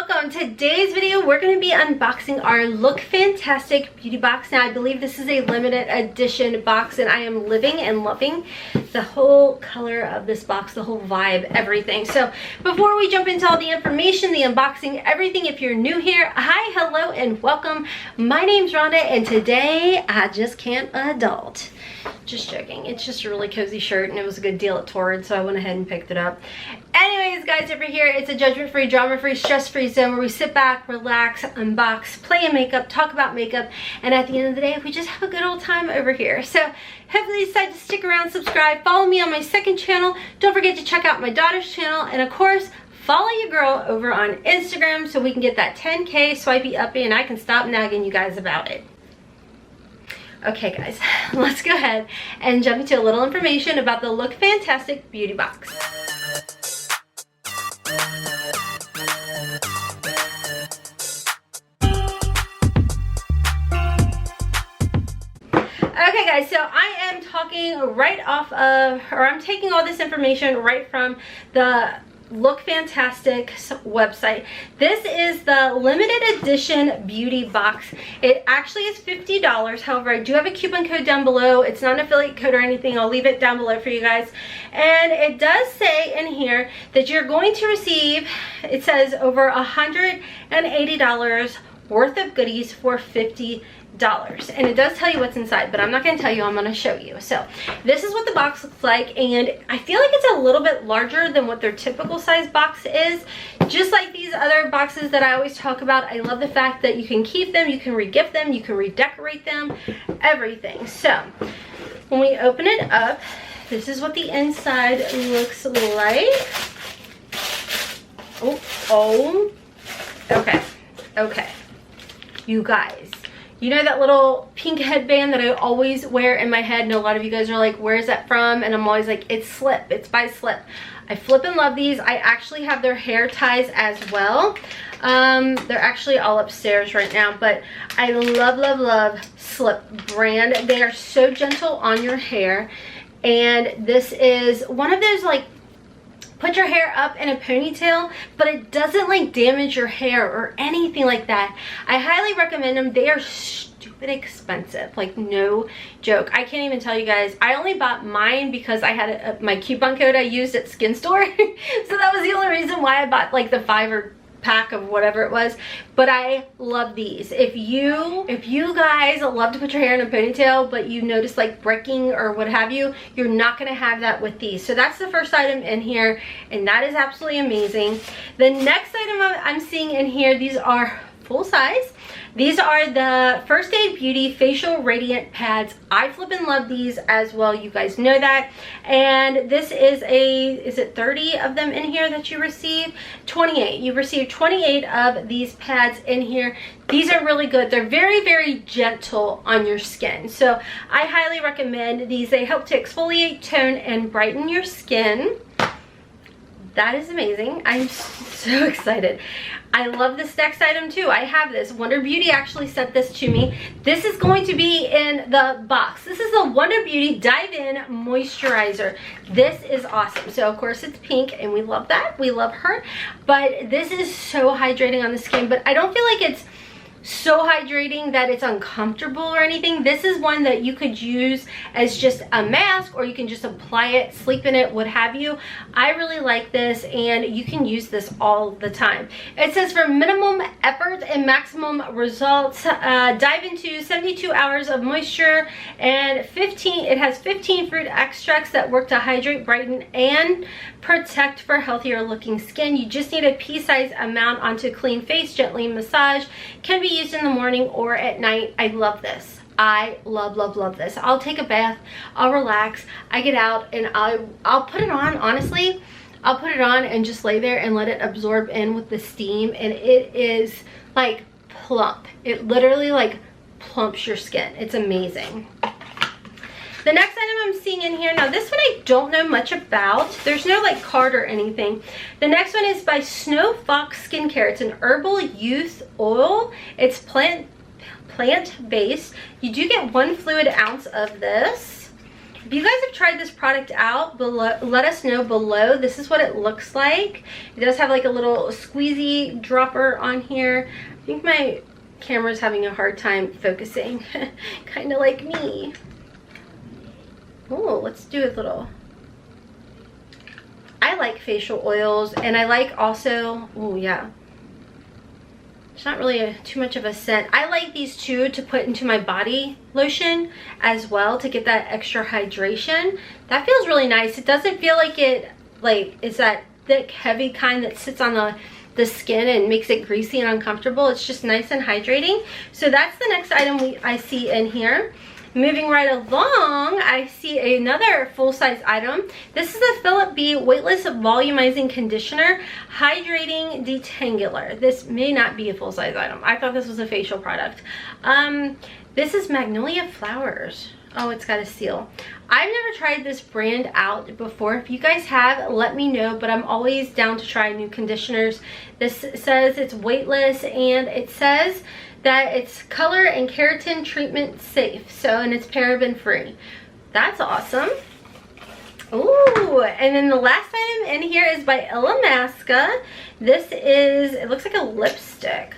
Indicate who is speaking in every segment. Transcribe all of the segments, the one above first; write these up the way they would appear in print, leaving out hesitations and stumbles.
Speaker 1: welcome. Today's video we're going to be unboxing our Look Fantastic beauty box. Now I believe this is a limited edition box and I am living and loving the whole color of this box, the whole vibe, everything. So before we jump into all the information, the unboxing, everything, if you're new here, hi, hello, and welcome. My name's Rhonda and today I just can't adult. Just joking. It's just a really cozy shirt and it was a good deal at Torrid, so I went ahead and picked it up. Anyways, guys, over here it's a judgment-free, drama-free, stress-free zone where we sit back, relax, unbox, play in makeup, talk about makeup, and at the end of the day we just have a good old time over here. So hopefully you decide to stick around, subscribe, follow me on my second channel. Don't forget to check out my daughter's channel, and of course follow your girl over on Instagram so we can get that 10K swipey uppy and I can stop nagging you guys about it. Okay guys, let's go ahead and jump into a little information about the Look Fantastic beauty box. Okay guys, so I am talking right off of, or I'm taking all this information right from the Look Fantastic website. This is the limited edition beauty box. It actually is $50. However, I do have a coupon code down below. It's not an affiliate code or anything. I'll leave it down below for you guys. And it does say in here that you're going to receive, it says over $180 worth of goodies for $50. And it does tell you what's inside, but I'm not going to tell you, I'm going to show you. So this is what the box looks like, and I feel like it's a little bit larger than what their typical size box is. Just like these other boxes that I always talk about, I love the fact that you can keep them, you can re-gift them, you can redecorate them, everything. So when we open it up, this is what the inside looks like. Okay, you guys, you know that little pink headband that I always wear in my head, and a lot of you guys are like, where's that from? And I'm always like, it's Slip, it's by Slip. I flip and love these. I actually have their hair ties as well. They're actually all upstairs right now, but I love Slip brand. They are so gentle on your hair, and this is one of those like put your hair up in a ponytail, but it doesn't like damage your hair or anything like that. I highly recommend them. They are stupid expensive, like no joke. I can't even tell you guys. I only bought mine because I had my coupon code I used at SKINSTORE. So that was the only reason why I bought like the 5 pack of whatever it was. But I love these. If you guys love to put your hair in a ponytail but you notice like breaking or what have you, you're not going to have that with these. So that's the first item in here, and that is absolutely amazing. The next item I'm seeing in here, these are full size. These are the First Aid Beauty Facial Radiant Pads. I flip and love these as well. You guys know that. And this is it 30 of them in here that you receive? 28. You receive 28 of these pads in here. These are really good. They're very gentle on your skin. So I highly recommend these. They help to exfoliate, tone, and brighten your skin. That is amazing. I'm so excited. I love this next item too. I have this. Wonder Beauty actually sent this to me. This is going to be in the box. This is the Wonder Beauty Dive In Moisturizer. This is awesome. So of course it's pink and we love that. We love her. But this is so hydrating on the skin, but I don't feel like it's so hydrating that it's uncomfortable or anything. This is one that you could use as just a mask, or you can just apply it, sleep in it, what have you. I really like this, and you can use this all the time. It says for minimum effort and maximum results, dive into 72 hours of moisture, and it has 15 fruit extracts that work to hydrate, brighten, and protect for healthier looking skin. You just need a pea-sized amount onto a clean face, gently massage. Can be used in the morning or at night. I love this. I love this. I'll take a bath, I'll relax, I get out, and I'll put it on. Honestly, I'll put it on and just lay there and let it absorb in with the steam, and it is like plump. It literally like plumps your skin. It's amazing. The next item I'm seeing in here, now this one I don't know much about. There's no like card or anything. The next one is by Snow Fox Skincare. It's an herbal youth oil. It's plant-based. You do get 1 fluid ounce of this. If you guys have tried this product out, below, let us know below. This is what it looks like. It does have like a little squeezy dropper on here. I think my camera's having a hard time focusing, kind of like me. Oh, let's do a little. I like facial oils, and I like also, oh yeah, it's not really too much of a scent. I like these two to put into my body lotion as well to get that extra hydration. That feels really nice. It doesn't feel like it's that thick, heavy kind that sits on the skin and makes it greasy and uncomfortable. It's just nice and hydrating. So that's the next item I see in here. Moving right along, I see another full-size item. This is the Philip B Weightless Volumizing Conditioner Hydrating Detangler. This may not be a full-size item. I thought this was a facial product. This is Magnolia Flowers. Oh, it's got a seal. I've never tried this brand out before. If you guys have, let me know, but I'm always down to try new conditioners. This says it's weightless, and it says that it's color and keratin treatment safe, so, and it's paraben free. That's awesome. Ooh, and then the last item in here is by Illamasqua. This is, it looks like a lipstick.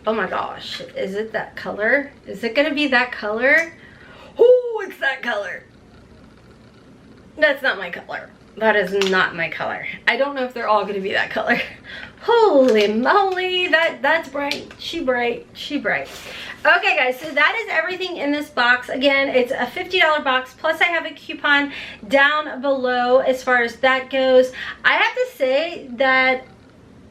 Speaker 1: Oh my gosh, is it that color? Is it gonna be that color? Oh, it's that color. That's not my color. That is not my color. I don't know if they're all gonna be that color. Holy moly, that's bright. She bright. Okay guys, so that is everything in this box. Again, it's a $50 box, plus I have a coupon down below as far as that goes. I have to say that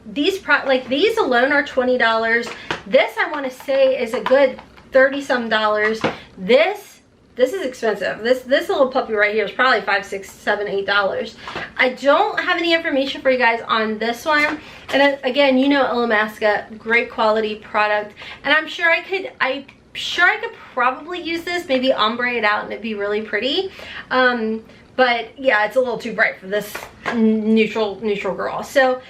Speaker 1: these these alone are $20. This, I want to say, is a good 30-some dollars. This is expensive. This little puppy right here is probably $5, $6, $7, $8. I don't have any information for you guys on this one. And again, you know Illamasqua, great quality product. And I'm sure I could probably use this, maybe ombre it out, and it'd be really pretty. But yeah, it's a little too bright for this neutral girl. So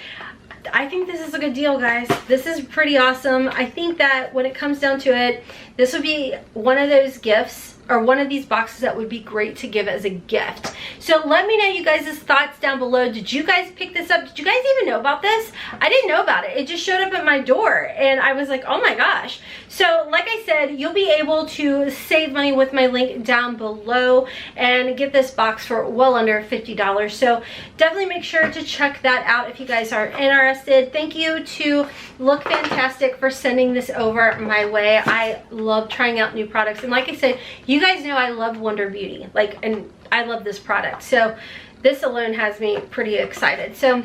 Speaker 1: I think this is a good deal, guys. This is pretty awesome. I think that when it comes down to it, this would be one of those gifts, or one of these boxes that would be great to give as a gift. So let me know you guys' thoughts down below. Did you guys pick this up? Did you guys even know about this? I didn't know about it. It just showed up at my door, and I was like, oh my gosh. So like I said, you'll be able to save money with my link down below and get this box for well under $50. So definitely make sure to check that out if you guys are interested. Thank you to LOOKFANTASTIC for sending this over my way. I love trying out new products, and like I said, you guys know I love Wonder Beauty, and I love this product, so this alone has me pretty excited. So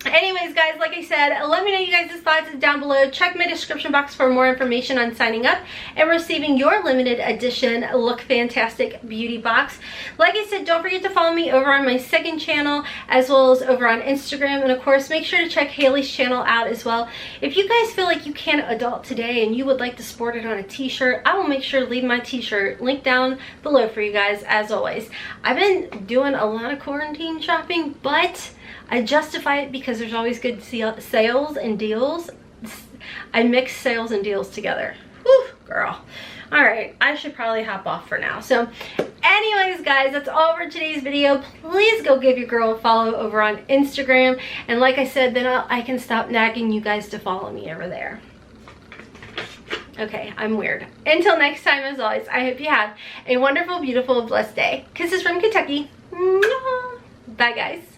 Speaker 1: anyways guys, like I said, let me know you guys' thoughts down below. Check my description box for more information on signing up and receiving your limited edition LOOKFANTASTIC beauty box. Like I said, don't forget to follow me over on my second channel, as well as over on Instagram, and of course make sure to check Hailey's channel out as well. If you guys feel like you can't adult today and you would like to sport it on a t-shirt, I will make sure to leave my t-shirt link down below for you guys as always. I've been doing a lot of quarantine shopping, but I justify it because there's always good sales and deals. I mix sales and deals together. Whew, girl. All right, I should probably hop off for now. So anyways guys, that's all for today's video. Please go give your girl a follow over on Instagram, and like I said, then I can stop nagging you guys to follow me over there. Okay, I'm weird. Until next time, as always, I hope you have a wonderful, beautiful, blessed day. Kisses from Kentucky. Bye guys.